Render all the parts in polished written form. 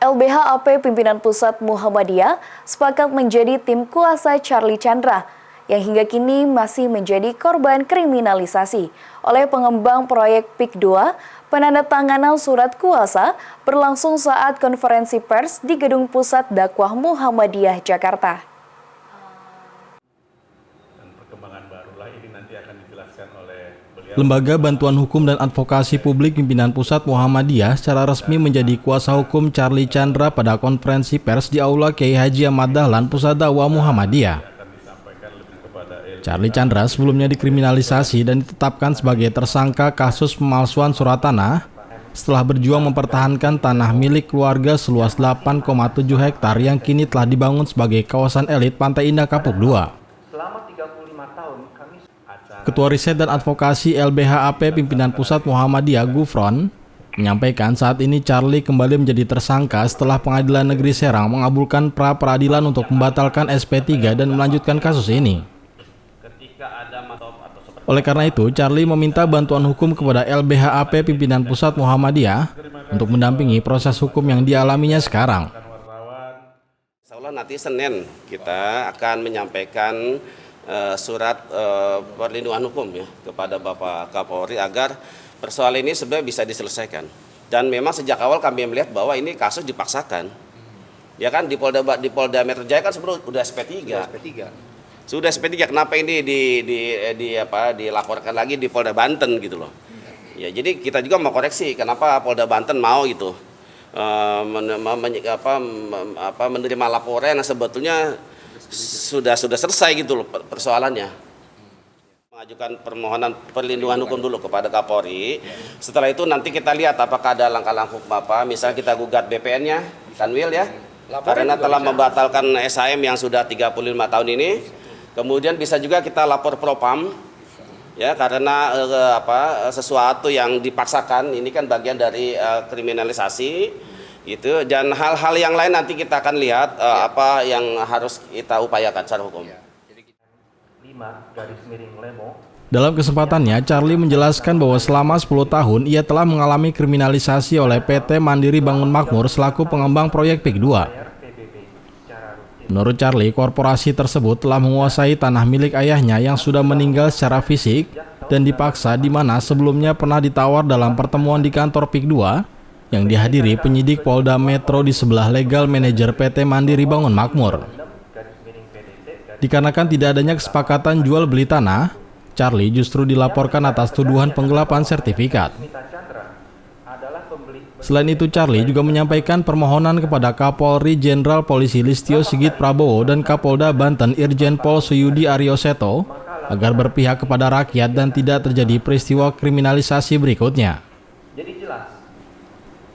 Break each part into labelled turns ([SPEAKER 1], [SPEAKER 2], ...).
[SPEAKER 1] LBH-AP pimpinan pusat Muhammadiyah sepakat menjadi tim kuasa Charlie Chandra yang hingga kini masih menjadi korban kriminalisasi oleh pengembang proyek PIK 2. Penandatanganan surat kuasa berlangsung saat konferensi pers di Gedung Pusat Dakwah Muhammadiyah, Jakarta.
[SPEAKER 2] Lembaga Bantuan Hukum dan Advokasi Publik Pimpinan Pusat Muhammadiyah secara resmi menjadi kuasa hukum Charlie Chandra pada konferensi pers di Aula Kiai Haji Ahmad Dahlan Pusat Dakwah Muhammadiyah. Charlie Chandra sebelumnya dikriminalisasi dan ditetapkan sebagai tersangka kasus pemalsuan surat tanah setelah berjuang mempertahankan tanah milik keluarga seluas 8,7 hektar yang kini telah dibangun sebagai kawasan elit Pantai Indah Kapuk 2. Ketua Riset dan Advokasi LBH-AP Pimpinan Pusat Muhammadiyah Gufron menyampaikan saat ini Charlie kembali menjadi tersangka setelah Pengadilan Negeri Serang mengabulkan pra-peradilan untuk membatalkan SP3 dan melanjutkan kasus ini. Oleh karena itu, Charlie meminta bantuan hukum kepada LBH-AP Pimpinan Pusat Muhammadiyah untuk mendampingi proses hukum yang dialaminya sekarang.
[SPEAKER 3] Insyaallah nanti Senin kita akan menyampaikan surat perlindungan hukum ya kepada Bapak Kapolri agar persoalan ini sebenarnya bisa diselesaikan. Dan memang sejak awal kami melihat bahwa ini kasus dipaksakan. Ya kan di Polda Metro Jaya kan sebelum udah SP3. Sudah SP3, kenapa ini dilaporkan lagi di Polda Banten gitu loh. Ya, jadi kita juga mau koreksi kenapa Polda Banten mau gitu menerima laporan yang sebetulnya sudah selesai gitu loh persoalannya. Mengajukan permohonan perlindungan hukum dulu kepada Kapolri. Setelah itu nanti kita lihat apakah ada langkah-langkah hukum apa. Misalnya kita gugat BPN-nya, Kanwil ya. Karena telah membatalkan SHM yang sudah 35 tahun ini. Kemudian bisa juga kita lapor Propam ya karena sesuatu yang dipaksakan ini kan bagian dari kriminalisasi gitu, dan hal-hal yang lain nanti kita akan lihat apa yang harus kita upayakan secara hukum.
[SPEAKER 2] Dalam kesempatannya, Charlie menjelaskan bahwa selama 10 tahun ia telah mengalami kriminalisasi oleh PT Mandiri Bangun Makmur selaku pengembang proyek PIK 2. Menurut Charlie, korporasi tersebut telah menguasai tanah milik ayahnya yang sudah meninggal secara fisik dan dipaksa, di mana sebelumnya pernah ditawar dalam pertemuan di kantor PIK 2 yang dihadiri penyidik Polda Metro di sebelah legal manajer PT Mandiri Bangun Makmur. Dikarenakan tidak adanya kesepakatan jual beli tanah, Charlie justru dilaporkan atas tuduhan penggelapan sertifikat. Selain itu, Charlie juga menyampaikan permohonan kepada Kapolri Jenderal Polisi Listio Sigit Prabowo dan Kapolda Banten Irjen Pol Suyudi Aryo Seto agar berpihak kepada rakyat dan tidak terjadi peristiwa kriminalisasi berikutnya.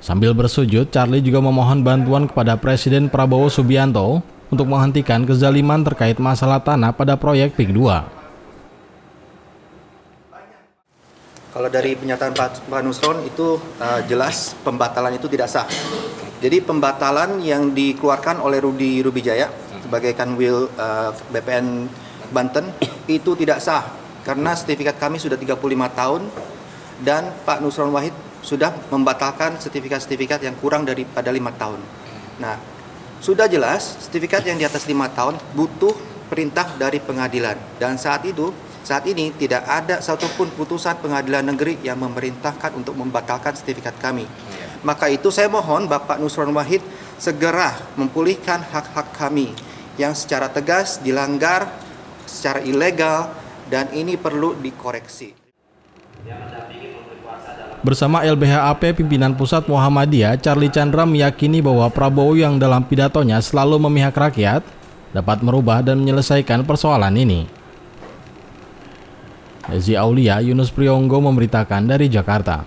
[SPEAKER 2] Sambil bersujud, Charlie juga memohon bantuan kepada Presiden Prabowo Subianto untuk menghentikan kezaliman terkait masalah tanah pada proyek PIK 2.
[SPEAKER 4] Kalau dari pernyataan Pak Nusron itu jelas pembatalan itu tidak sah. Jadi pembatalan yang dikeluarkan oleh Rudi Rubijaya sebagai Kanwil BPN Banten itu tidak sah karena sertifikat kami sudah 35 tahun dan Pak Nusron Wahid sudah membatalkan sertifikat-sertifikat yang kurang daripada 5 tahun. Nah, sudah jelas sertifikat yang di atas 5 tahun butuh perintah dari pengadilan dan saat ini tidak ada satupun putusan pengadilan negeri yang memerintahkan untuk membatalkan sertifikat kami. Maka itu saya mohon Bapak Nusron Wahid segera memulihkan hak-hak kami yang secara tegas dilanggar secara ilegal dan ini perlu dikoreksi.
[SPEAKER 2] Bersama LBH-AP Pimpinan Pusat Muhammadiyah, Charlie Chandra meyakini bahwa Prabowo yang dalam pidatonya selalu memihak rakyat dapat merubah dan menyelesaikan persoalan ini. Ezi Aulia, Yunus Priyonggo memberitakan dari Jakarta.